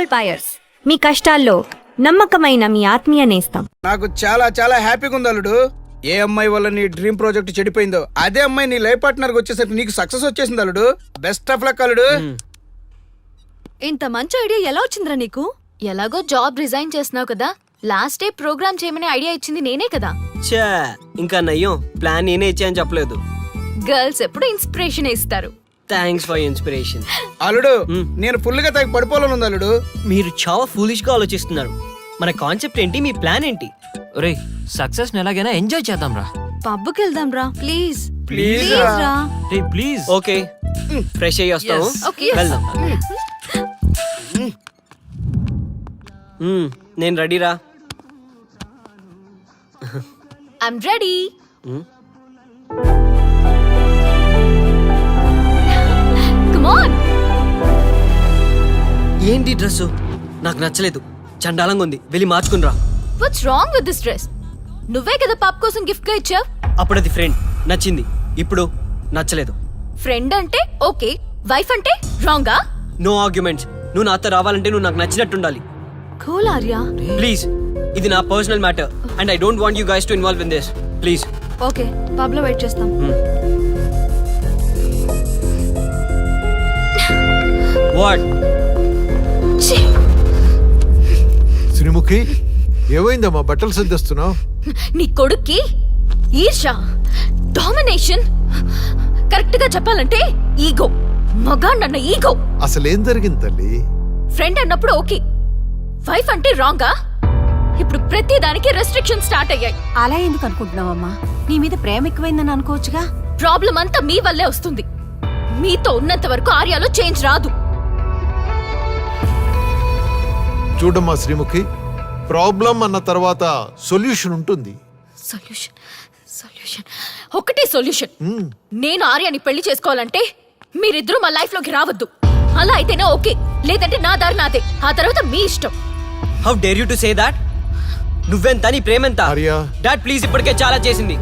Gold buyers, మీ కష్టాల్లో నమ్మకమైన మీ ఆత్మీయ నేస్తం. నాకు చాలా చాలా హ్యాపీగా ఉంది అల్లుడు. ఏ అమ్మాయి వల్ల నీ డ్రీమ్ ప్రాజెక్ట్ చెడిపోయిందో అదే అమ్మాయి నీ లైఫ్ పార్ట్నర్ వచ్చేసరికి నీకు సక్సెస్ వచ్చేసింది అల్లుడు. బెస్ట్ ఆఫ్ లక్ అల్లుడు. ఇంత మంచి ఐడియా ఎలా వచ్చిందిరా నీకు? ఎలాగో జాబ్ రిజైన్ చేస్తున్నావు కదా, లాస్ట్ డే ప్రోగ్రామ్ చేయమని ఐడియా ఇచ్చింది నేనే కదా. చా ఇంకా నయ్యం, ప్లాన్ నేనే ఇచ్చాయని చెప్పలేదు. గర్ల్స్ ఎప్పుడు ఇన్స్పిరేషన్ ఇస్తారు. Thanks for inspiration. అల్లుడు నేను ఫుల్ గా తగ్గి పడిపోవాలని ఉంది అల్లుడు. మీరు చాలా ఫూలిష్ గా ఆలోచిస్తున్నారు. మన కాన్సెప్ట్ ఏంటి, మీ ప్లాన్ ఏంటి? ఒరేయ్, సక్సెస్ ఎలాగైనా ఎంజాయ్ చేద్దాం రా. పబ్కి వెళ్దాం రా ప్లీజ్. ప్లీజ్ రా. రే ప్లీజ్. ఓకే, ఫ్రెష్ అయ్యి వస్తాము. Okay. వెళ్దాం. నేను రెడీరా. I'm ready. Come on. ఏంటి డ్రెస్ నాకు నచ్చలేదు, చండాలంగా ఉంది, వెళ్ళి మార్చుకునిరా. What's wrong with this dress? నువ్వే కదా పాప్ కోసం గిఫ్ట్ గా ఇచ్చావు. అప్పుడది ఫ్రెండ్, నచ్చింది. ఇప్పుడు నచ్చలేదు. ఫ్రెండ్ అంటే ఓకే, వైఫ్ అంటే రాంగా? No arguments. నువ్వు నాతో రావాలంటే నువ్వు నాకు నచ్చినట్టు ఉండాలి. కూల్ ఆర్యా. ప్లీజ్, ఇది నా personal matter and I don't want you guys to involve in this. Please. Okay, pub లో వెయిట్ చేస్తాం. వాట్? శ్రీముఖి, ఏమైందమ్మా బట్టలు సర్దిస్తున్నావు? నీ కొడుక్కి ఈర్ష, డామినేషన్, కరెక్ట్ గా చెప్పాలంటే ఈగో. మగాండన్న ఈగో. అసలేం జరిగింది తల్లి? ఫ్రెండ్ అన్నప్పుడు ఓకే, వైఫ్ అంటే రాంగా? ఇప్పుడు ప్రతి దానికి రెస్ట్రిక్షన్ స్టార్ట్ అయ్యాయి. అలా ఎందుకు అనుకుంటున్నావమ్మా? నీ మీద ప్రేమ ఎక్కువైందని అనుకోవచ్చుగా. ప్రాబ్లం అంతా మీ వల్లే వస్తుంది. మీతో ఉన్నంత వరకు ఆర్యాలో చేంజ్ రాదు. చూడమ్మా శ్రీముఖి, ప్రాబ్లం అన్న తర్వాత సొల్యూషన్ ఉంటుంది. సొల్యూషన్, సొల్యూషన్, ఒకటే సొల్యూషన్. నేను ఆర్యాని పెళ్లి చేసుకోవాలంటే మీరిద్దరూ మా లైఫ్ లోకి రావద్దు. అలా అయితేనే ఓకే, లేదంటే నా దారి నాదే. ఆ తర్వాత మీ ఇష్టం. How dare you to say that? నువ్వెంత, నీ ప్రేమెంత? ఆర్యా. డాడ్ ప్లీజ్, ఇప్పటికే చాలా చేసింది.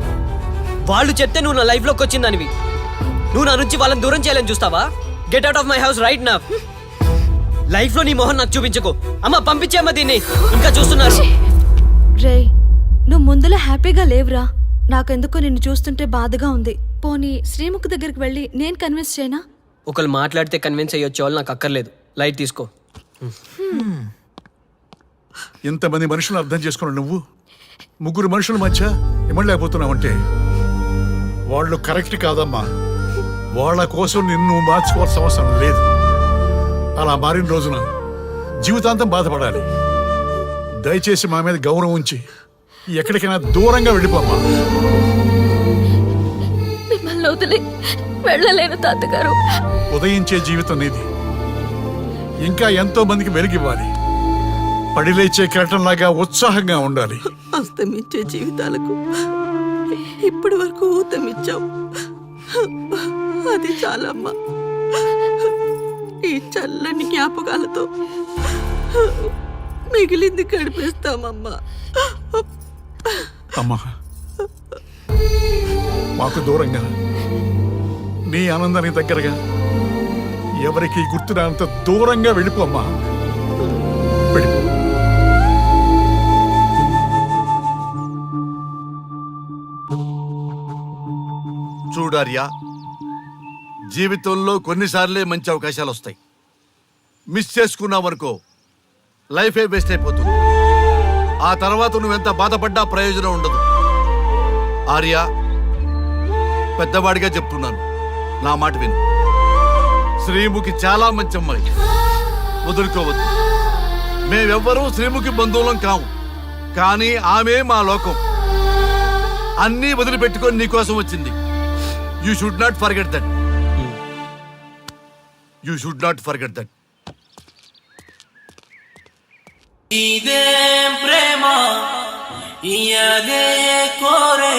వాళ్ళు చెప్తే నువ్వు నా లైఫ్ లోకి వచ్చిందనివి. నువ్వు నా నుంచి వాళ్ళని దూరం చేయాలని చూస్తావా? Get out of my house right now. Life లో నీ మొహం నాకు చూపించకు. అమ్మ పంపించేమ్మ దీన్ని, ఇంకా చూస్తున్నారు. రే, నువ్వు ముందులో హ్యాపీగా లేవురా. నాకెందుకో నిన్ను చూస్తుంటే బాధగా ఉంది. పోనీ శ్రీముఖ్ దగ్గరికి వెళ్ళి నేను కన్విన్స్ చేయనా? ఒకళ్ళు మాట్లాడితే కన్విన్స్ అయ్యొచ్చే వాళ్ళు నాకు అక్కర్లేదు. లైట్ తీసుకో. ఇంతమంది మనుషులు అర్థం చేసుకున్న నువ్వు ముగ్గురు మనుషుల మధ్య ఇమ్మలేకపోతున్నావంటే వాళ్ళు కరెక్ట్ కాదమ్మా. వాళ్ళ కోసం నిన్ను మార్చుకోవాల్సిన అవసరం లేదు. అలా మారిన రోజున జీవితాంతం బాధపడాలి. దయచేసి మా మీద గౌరవం ఉంచి ఎక్కడికైనా దూరంగా వెళ్ళిపోమ్మా. మిమ్మల్ని వదిలి వెళ్ళలేను తాతగారు. ఉదయించే జీవితం నీది. ఇంకా ఎంతో మందికి వెలుగివ్వాలి. పడిలేచే కెరటంలాగా ఉత్సాహంగా ఉండాలి. అస్తమించే జీవితాలకు ఇప్పటి వరకు ఊతమిచ్చావు. అది చాలమ్మా. ఈ చల్లని జ్ఞాపకాలతో మిగిలింది గడిపేస్తామమ్మా. అమ్మా, మాకు దూరంగా నీ ఆనందానికి దగ్గరగా ఎవరికి గుర్తురానంత దూరంగా వెళ్ళిపోమ్మా. వెళ్ళిపో. చూడార్యా, జీవితంలో కొన్నిసార్లే మంచి అవకాశాలు వస్తాయి. మిస్ చేసుకున్నావనుకో లైఫే వేస్ట్ అయిపోతుంది. ఆ తర్వాత నువ్వెంత బాధపడ్డా ప్రయోజనం ఉండదు. ఆర్యా, పెద్దవాడిగా చెప్తున్నాను, నా మాట విను. శ్రీముఖి చాలా మంచి అమ్మాయి, వదులుకోవద్దు. మేమెవ్వరూ శ్రీముఖి బంధువులం కాము, కానీ ఆమె మా లోకం. అన్నీ వదిలిపెట్టుకొని నీకోసం వచ్చింది. You should not forget that. You should not forget that. ఇదే ప్రేమ ఇదే కోరే.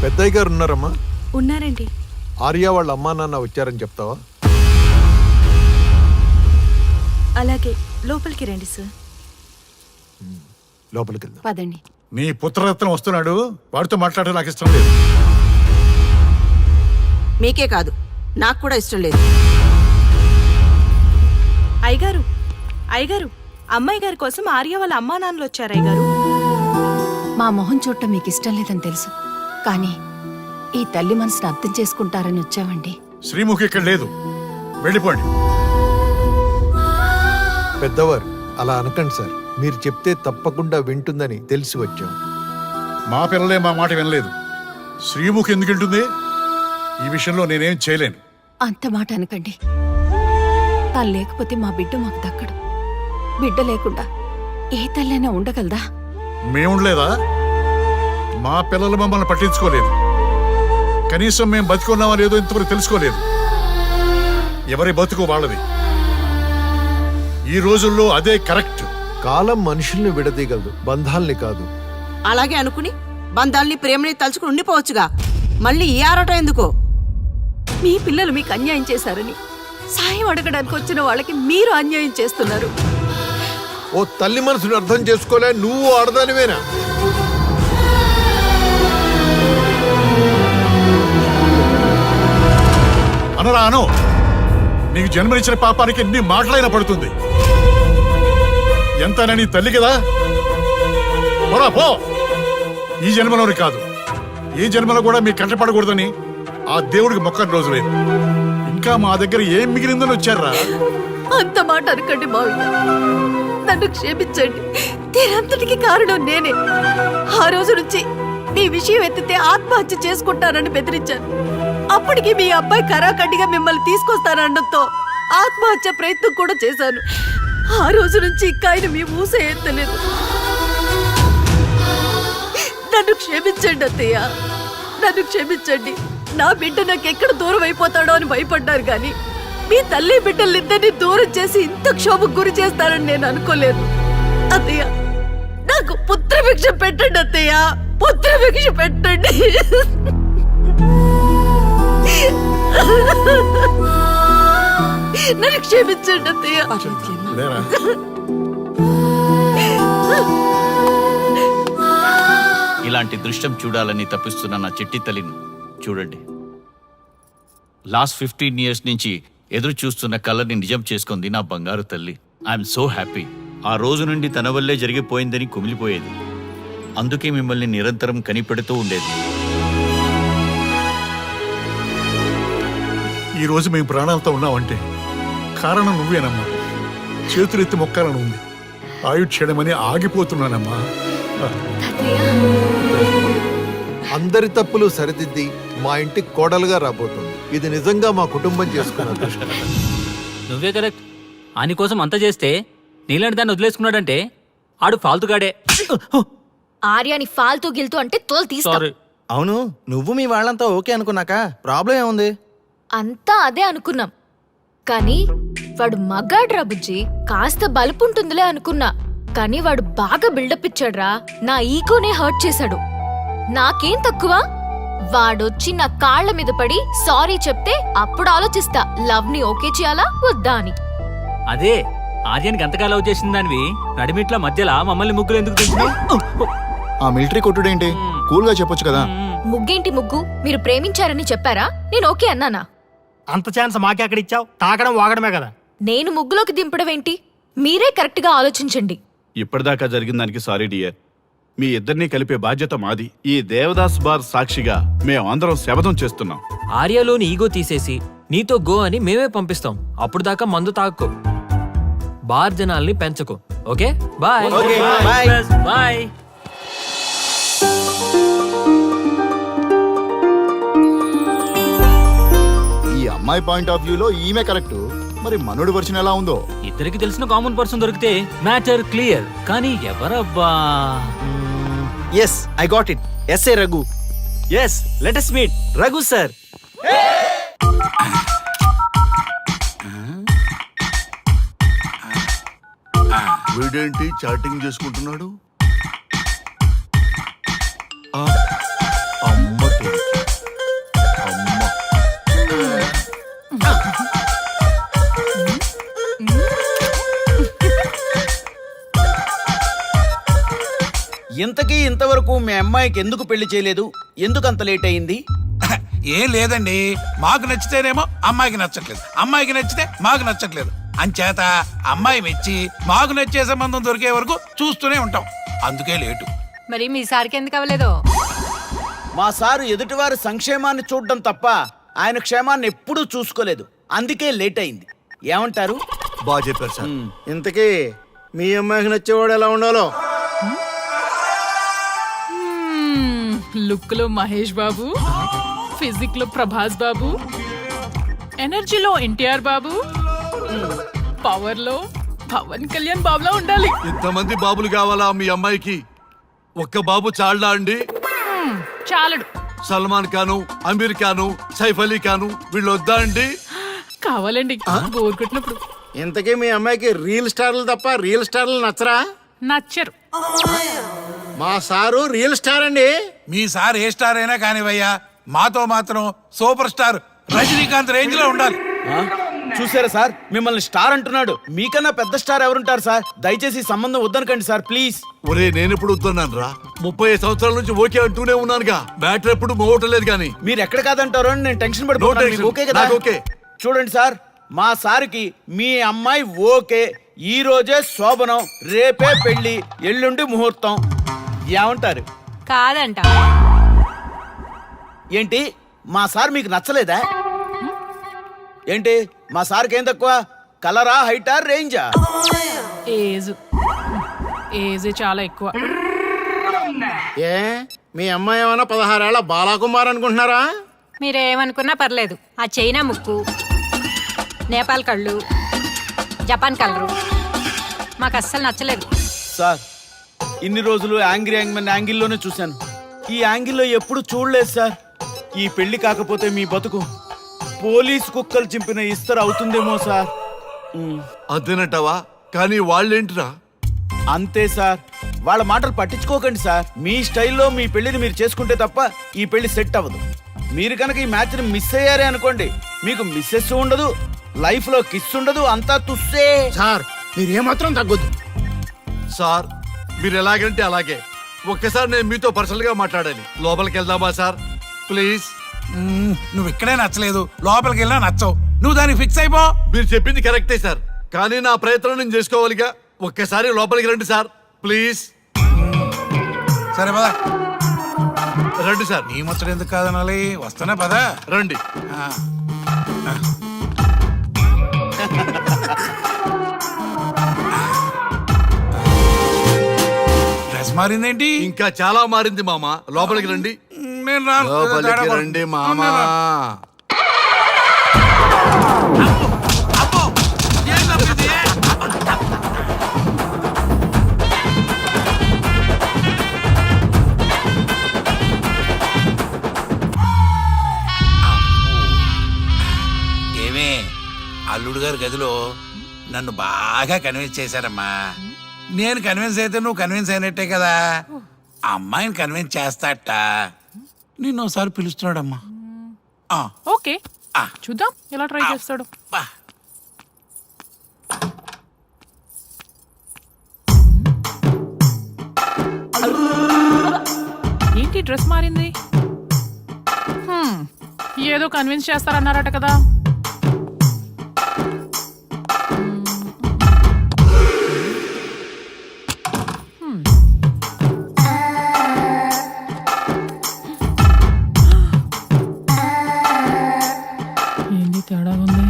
పెద్దయ్య గారు ఉన్నారమ్మా? ఉన్నారండి. ఆర్య వాళ్ళ అమ్మా నాన్న వచ్చారని చెప్తావా? అలాగే లోపలికి రండి సార్. లోపలికి వెళ్దాం. పదండి. నీ పుత్రరత్నం వస్తున్నాడు, వాడితో మాట్లాడడం నాకు ఇష్టం లేదు. మీకే కాదు నాకు కూడా ఇష్టం లేదు. అయ్యగారు, అయ్యగారు, అమ్మాయి గారి కోసం ఆర్య వాళ్ళ అమ్మా నాన్నలు వచ్చారు అయ్యగారు. మా మొహం చూడటం మీకు ఇష్టం లేదని తెలుసు, కానీ ఈ తల్లి మనసును అర్థం చేసుకుంటారని వచ్చామండి. శ్రీముఖి ఇక్కడ లేదు, వెళ్ళిపోండి. పెద్దవారు అలా అనకండి సార్. మీరు చెప్తే తప్పకుండా వింటుందని తెలిసి వచ్చాం. మా పిల్లలే మా మాట వినలేదు. శ్రీముఖి ఎందుకు వింటుంది? ఈ విషయంలో నేనేం చేయలేను. అంత మాట అనకండి. తను లేకపోతే మా బిడ్డ మాకు దక్కడు. బిడ్డ లేకుండా ఏ తల్లైనా ఉండగలదా? మేముండలేదా? మా పిల్లలు మమ్మల్ని పట్టించుకోలేదు. కనీసం మేము బతికున్నామా లేదో ఇంతవరకు తెలుసుకోలేదు. ఎవరి బతుకు వాళ్ళది. ఈ రోజుల్లో అదే కరెక్ట్. కాలం మనుషుల్ని విడదీయగలదు, బంధాల్ని కాదు. అలాగే అనుకుని బంధాల్ని ప్రేమని తలుచుకుని ఉండిపోవచ్చుగా. మళ్ళీ ఈ ఆరాటం ఎందుకో? మీ పిల్లలు మీకు అన్యాయం చేశారని సాయం అడగడానికి వచ్చిన వాళ్ళకి మీరు అన్యాయం చేస్తున్నారు. ఓ తల్లి మనసుని అర్థం చేసుకోలే నువ్వు ఆడదానివేనా? అనరా అను. నీకు జన్మనిచ్చిన పాపానికి నీ మాటలైనా పడుతుంది. ఎంత నీ తల్లి కదా. పోరా పో. ఈ జన్మలోని కాదు, ఈ జన్మలో కూడా మీ కంటపడకూడదని ఆ దేవుడికి మొక్కని రోజు లేదు. ఇంకా మా దగ్గర ఏం మిగిలిందని వచ్చారా? అంత మాట అనకండి మావయ్య. నన్ను క్షమించండి. దీనంతటికి కారణం నేనే. ఆ రోజు నుంచి మీ విషయం ఎత్తితే ఆత్మహత్య చేసుకుంటానని బెదిరించాను. అప్పటికి మీ అబ్బాయి కరాఖండిగా మిమ్మల్ని తీసుకొస్తానడంతో ఆత్మహత్య ప్రయత్నం కూడా చేశాను. ఆ రోజు నుంచి ఇంకా ఆయన మీ ఊసే ఎత్తలేదు. నన్ను క్షమించండి అత్తయ్య, నన్ను క్షమించండి. నా బిడ్డ నాకు ఎక్కడ దూరం అయిపోతాడో అని భయపడ్డారు కానీ మీ తల్లి బిడ్డలిద్దరినీ దూరం చేసి ఇంత క్షోభకు గురి చేస్తారని నేను అనుకోలేదు. అత్తయ్య, నాకు పుత్రభిక్ష పెట్టండి అత్తయ్య, పుత్రభిక్ష పెట్టండి. నన్ను క్షమించండి అత్తయ్య. లేరా? ఇలాంటి దృశ్యం చూడాలని తప్పిస్తున్న నా చిట్టి తల్లిని చూడండి. లాస్ట్ 15 years నుంచి ఎదురు చూస్తున్న కళ్ళని నిజం చేసుకుంది నా బంగారు తల్లి. I'm so happy. ఆ రోజు నుండి తన వల్లే జరిగిపోయిందని కుమిలిపోయేది. అందుకే మిమ్మల్ని నిరంతరం కనిపెడుతూ ఉండేది. ఈ రోజు మేము ప్రాణాలతో ఉన్నామంటే కారణం నువ్వేనమ్మా. చేతులెత్తి మొక్కాలని ఉంది. ఆయుక్షేణమని ఆగిపోతున్నానమ్మా. అందరి తప్పులు సరిదిద్ది మా ఇంటికి కోడలుగా రాబోతుంది. ఇది నిజంగా మా కుటుంబం చేసుకున్న అదృష్టం. నువ్వే కరెక్ట్. ఆయన కోసం అంత చేస్తే నీలాంటి దాన్ని వదిలేసుకున్నాడంటే ఆడు ఫాల్తుగాడే. ఆర్యాని ఫాల్తూ గిల్తూ అంటే తోలు తీస్తా. సారీ. అవును, నువ్వు మీ వాళ్ళంతా ఓకే అనుకున్నాక ప్రాబ్లం ఏముంది? అంతా అదే అనుకున్నాం, కానీ వాడు మగాడ్రా బుజ్జి. కాస్త బలుపుంటుందిలే అనుకున్నా, కానీ వాడు బాగా బిల్డప్ ఇచ్చాడ్రా. నా ఈగోనే హర్ట్ చేశాడు. నాకేం తక్కువ? వాడొచ్చి నా కాళ్ల మీద పడి సారీ చెప్తే అప్పుడు ఆలోచిస్తా లవ్ ని ఓకే చేయాలా వద్దా అని. అదే ఆర్యానికి అంతగా లవ్ చేసిన దానివి నడిమిట్ల మధ్యలో మమ్మల్ని ముగ్గులు ఎందుకు తెచ్చినావు? ఆ మిలిటరీ కొట్టుడేంటి? కూల్ గా చెప్పొచ్చు కదా. ముగ్గేంటి ముగ్గు? మీరు ప్రేమించారని చెప్పారా? నేను ఓకే అన్నానా? అంత ఛాన్స్ మాకే అక్కడ ఇచ్చావు. తాకడం వాగడమే కదా. నేను ముగ్గులోకి దింపడం ఏంటి? మీరే కరెక్ట్ గా ఆలోచించండి. ఇప్పటిదాకా జరిగిన దానికి సారీ డియర్. మీ ఇద్దరినీ కలిపే బాధ్యత మాది. ఈ దేవదాస్ బార్ సాక్షిగా మేము అందరం శపథం చేస్తున్నాం. ఆర్యాలోని ఈగో తీసేసి నీతో గో అని మేమే పంపిస్తాం. అప్పుడు దాకా మందు తాక్కో. బార్ జనాల్ని పెంచకు. Okay bye. బాయ్. ఈ అమ్మాయి పాయింట్ ఆఫ్ వ్యూలో ఈమె కరెక్ట్. మరి మనోడి వర్షన్ ఎలా ఉందో? ఇద్దరికి తెలిసిన కామన్ పర్సన్ దొరికితే మ్యాటర్ క్లియర్. కానీ ఎవరబ్బా? Yes, I got it. S.A. Raghu. Yes, let us meet Raghu sir. వీడేంటి చాటింగ్ చేసుకుంటున్నాడు? అమ్మటి ఇంతవరకు మీ అమ్మాయికి ఎందుకు పెళ్లి చేయలేదు? ఎందుకు అంత లేట్ అయింది? ఏం లేదండి, మాకు నచ్చితేనేమో అమ్మాయికి నచ్చట్లేదు, అమ్మాయికి నచ్చితే మాకు నచ్చట్లేదు. అంచేత అమ్మాయి మెచ్చి మాకు నచ్చే సంబంధం దొరికే వరకు చూస్తూనే ఉంటాం. అందుకే లేటు. మరి మీ సార్కి ఎందుకు అవ్వలేదు? మా సారు ఎదుటివారి సంక్షేమాన్ని చూడడం తప్ప ఆయన క్షేమాన్ని ఎప్పుడూ చూసుకోలేదు. అందుకే లేట్ అయింది. ఏమంటారు? బాగా చెప్పారు సార్. ఇంతకీ మీ అమ్మాయికి నచ్చేవాడు ఎలా ఉండాలో? లుక్ లో మహేష్ బాబు, ఫిజిక్ లో ప్రభాస్ బాబు, ఎనర్జీలో ఎన్టీఆర్ బాబు, పవర్ లో పవన్ కళ్యాణ్ బాబులా ఉండాలి. ఇంతమంది బాబులు కావాలా మీ అమ్మాయికి? ఒక్క బాబు చాళ్ళా అండి? చాలడు. సల్మాన్ ఖాను, అమీర్ ఖాను, సైఫ్ అలీ ఖాను వీళ్ళు వద్దా అండి? కావాలండి, బోర్ కొట్టినప్పుడు. ఇంతకీ మీ అమ్మాయికి రియల్ స్టార్లు తప్ప రియల్ స్టార్లు నచ్చరా? నచ్చరు. మా సారు రియల్ స్టార్ అండి. మీ సార్ ఏ స్టార్ అయినా కానివయ్యా, మాతో మాత్రం సూపర్ స్టార్ రజనీకాంత్ రేంజ్ లో ఉండాలి. చూసారా సార్, మిమ్మల్ని స్టార్ అంటున్నాడు. మీకన్నా పెద్ద స్టార్ ఎవరుంటారు సార్? దయచేసి ఈ సంబంధం వద్దనకండి సార్, ప్లీజ్. ఒరే నేను ఎప్పుడు వస్తున్నాను రా? 30 సంవత్సరాల నుంచి ఓకే అంటూనే ఉన్నానుగా. బ్యాటరీ ఎప్పుడు మోగటలేదు కానీ. మీరు ఎక్కడ కాదంటారో అని నేను టెన్షన్ పడిపోతున్నాను. మీకు ఓకే కదా? నాకు ఓకే. చూడండి సార్, మా సార్కి మీ అమ్మాయి ఓకే. ఈ రోజే శోభనం, రేపే పెళ్లి, ఎల్లుండి ముహూర్తం. ఏమంటారు? కాదంట. ఏంటి, మా సార్ మీకు నచ్చలేదా? ఏంటి, మా సార్కి ఏం తక్కువ? కలరా, హైటా, రేంజా? ఏజ్ చాలా ఎక్కువ. ఏ మీ అమ్మాయి ఏమైనా 16 ఏళ్ల బాలాకుమార్ అనుకుంటున్నారా? మీరేమనుకున్నా పర్లేదు. ఆ చైనా ముక్కు, నేపాల్ కళ్ళు, జపాన్ కలరు మాకు అస్సలు నచ్చలేదు. సార్, ఇన్ని రోజులు యాంగ్రీ యాంగ్మెన్ యాంగిల్లోనే చూశాను. ఈ యాంగిల్లో ఎప్పుడు చూడలేదు సార్. ఈ పెళ్లి కాకపోతే మీ బతుకు పోలీస్ కుక్కలు చింపిన ఇస్తరు అవుతుందేమో సార్. అదేనంటావా? కానీ వాళ్ళేంటిరా? అంతే సార్, వాళ్ళ మాటలు పట్టించుకోకండి సార్. మీ స్టైల్లో మీ పెళ్లిని మీరు చేసుకుంటే తప్ప ఈ పెళ్లి సెట్ అవ్వదు. మీరు కనుక ఈ మ్యాచ్ని మిస్ అయ్యారే అనుకోండి, మీకు మిస్సెస్ ఉండదు, లైఫ్ లో కిస్ ఉండదు, అంతా తుస్సే. సార్ మీరు ఏమాత్రం తగ్గొద్దు. సార్ మీరు ఎలాగంటే అలాగే. ఒక్కసారి నేను మీతో పర్సనల్ గా మాట్లాడాలి. లోపలికి వెళ్దామా సార్? ప్లీజ్. నువ్వు ఇక్కడే నచ్చలేదు, లోపలికి వెళ్ళినా నచ్చవు. నువ్వు దానికి ఫిక్స్ అయిపో. మీరు చెప్పింది కరెక్టే సార్, కానీ నా ప్రయత్నం నేను చేసుకోవాలిగా. ఒక్కసారి లోపలికి రండి సార్, ప్లీజ్. సరే పదా రండి సార్. నీ ముచ్చట ఎందుకు కాదనాలి? వస్తానే పదా, రండి. డ్రెస్ మారిందేంటి? ఇంకా చాలా మారింది మామ. లోపలికి రండి. నేను లోపలికి రండి మామా. ఏమే, అల్లుడు గారి గదిలో నన్ను బాగా కన్విన్స్ చేశారమ్మా. నేను కన్విన్స్ అయితే నువ్వు కన్విన్స్ అయినట్టే కదా. అమ్మాయిని కన్విన్స్ చేస్తాట. నిన్ను ఒకసారి పిలుస్తున్నాడమ్మా. ఓకే, చూద్దాం ఎలా ట్రై చేస్తాడు. ఏంటి డ్రెస్ మారింది? ఏదో కన్విన్స్ చేస్తారన్నారట కదా. ఏంటి తేడా ఉంది?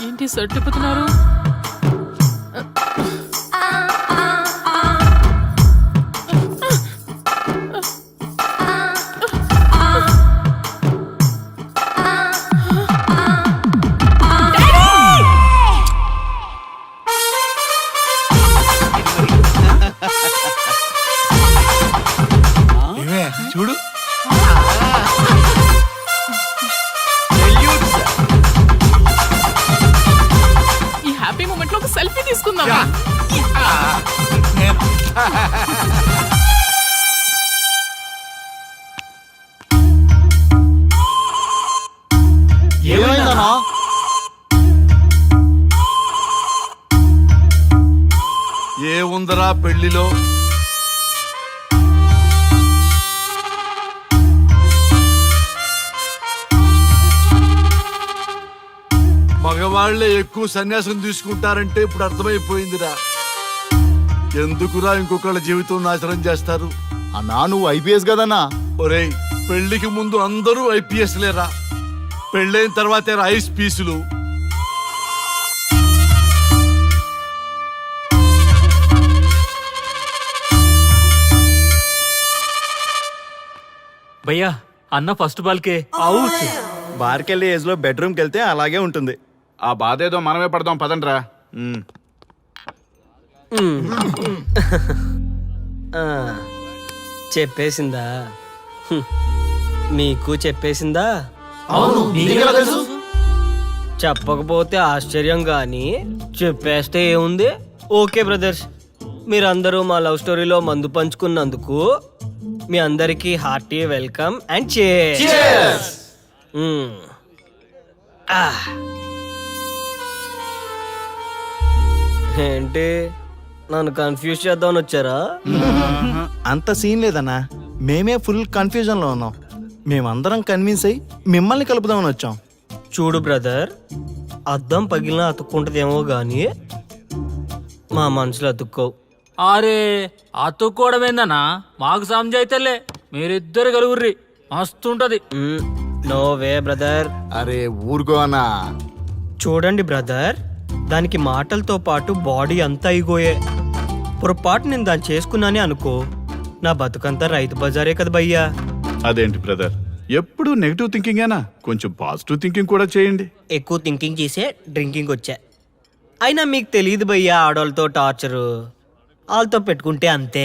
ఏంటి షర్ట్ తిప్పుతున్నారు? చూడు, ఈ హ్యాపీ మూమెంట్ లో ఒక సెల్ఫీ తీసుకుందాం. ఏమైందన్నా? ఏముంది ఏముందరా పెళ్లిలో? మగవాళ్లే ఎక్కువ సన్యాసం తీసుకుంటారంటే ఇప్పుడు అర్థమైపోయిందిరా. ఎందుకురా ఇంకొకళ్ళ జీవితం నాశనం చేస్తారు? అన్నా నువ్వు ఐపీఎస్ కదన్నా. ఒరేయ్, పెళ్లికి ముందు అందరూ ఐపీఎస్ లేరా, పెళ్ళైన తర్వాతే ఐస్ పీసులు. భయ్యా అన్న ఫస్ట్ బాల్కే అవుట్. బార్కెళ్ళి ఏజ్ లో బెడ్రూమ్కి వెళ్తే అలాగే ఉంటుంది. ఆ బాధ ఏదో మనమే పడదాం పదండ్రా. చెప్పేసిందా? మీకు చెప్పేసిందా? చెప్పకపోతే ఆశ్చర్యం గాని చెప్పేస్తే ఏముంది? ఓకే బ్రదర్స్, మీరందరూ మా లవ్ స్టోరీలో మందు పంచుకున్నందుకు మీ అందరికీ హార్టీ వెల్కమ్ అండ్ cheers. ఏంటి నన్ను కన్ఫ్యూజ్ చేద్దామని వచ్చారా? అంత సీన్ లేదన్నా, మేమే ఫుల్ కన్ఫ్యూజన్ లో ఉన్నాం. మేమందరం కన్విన్స్ అయ్యి మిమ్మల్ని కలుపుదామని వచ్చాం. చూడు బ్రదర్, అద్దం పగిలిన అతుక్కుంటదేమో గాని మా మనసులో అతుక్కోవు. అరే అతుక్కోవడమేందన్నా, మాకు సంజాయితేలే, మీరిద్దరు కలుగుర్రి మస్తుంటది. No way brother. అరే ఊరుకో అన్నా. చూడండి బ్రదర్, దానికి మాటలతో పాటు బాడీ అంతా ఇగోయే. పొరపాటు నేను దాన్ని చేసుకున్నానే అనుకో, నా బతుకంతా రైతు బజారే కదా భయ్యా. అదేంటి బ్రదర్, ఎప్పుడు నెగిటివ్ థింకింగేనా? కొంచెం పాజిటివ్ థింకింగ్ కూడా చేయండి. ఎక్కువ థింకింగ్ చేసే డ్రింకింగ్ వచ్చా. అయినా మీకు తెలియదు భయ్యా ఆడవాళ్ళతో టార్చరు, వాళ్ళతో పెట్టుకుంటే అంతే.